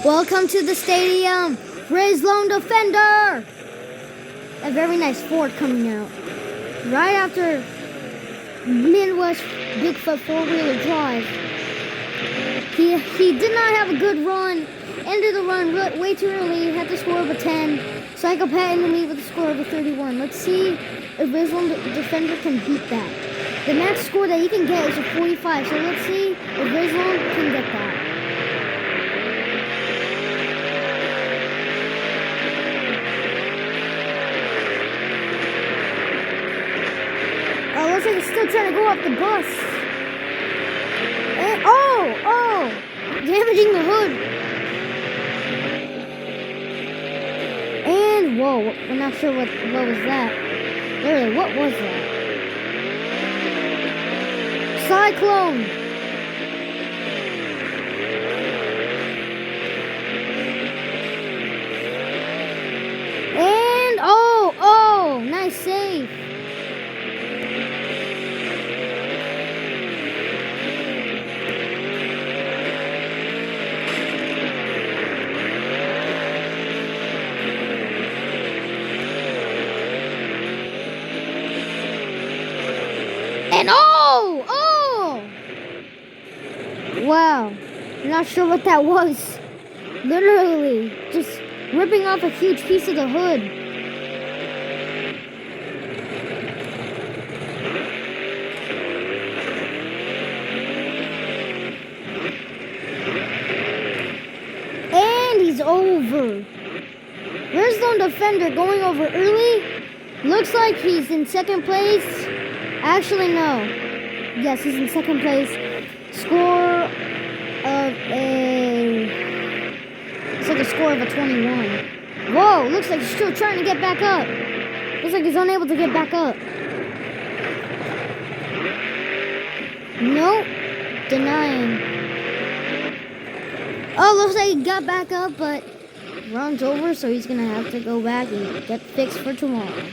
Welcome to the stadium, Rislone defender. A very nice Ford coming out. Right after Midwest Bigfoot four-wheeler drive. He did not have a good run. Ended the run way too early. Had the score of a 10. Psychopath in the lead with a score of a 31. Let's see if Rislone defender can beat that. The max score that he can get is a 45. So let's see if Rislone can get that. Oh, looks like he's still trying to go off the bus. And, damaging the hood. And, whoa, I'm not sure what was that. Literally, what was that? Cyclone. And, nice save. And wow, not sure what that was. Literally, just ripping off a huge piece of the hood. And he's over. Rislone defender going over early. Looks like he's in second place. Actually, no. Yes, he's in second place. Score of it's like a score of a 21. Whoa, looks like he's still trying to get back up. Looks like he's unable to get back up. Nope. Denying. Oh, looks like he got back up, but run's over, so he's gonna have to go back and get fixed for tomorrow.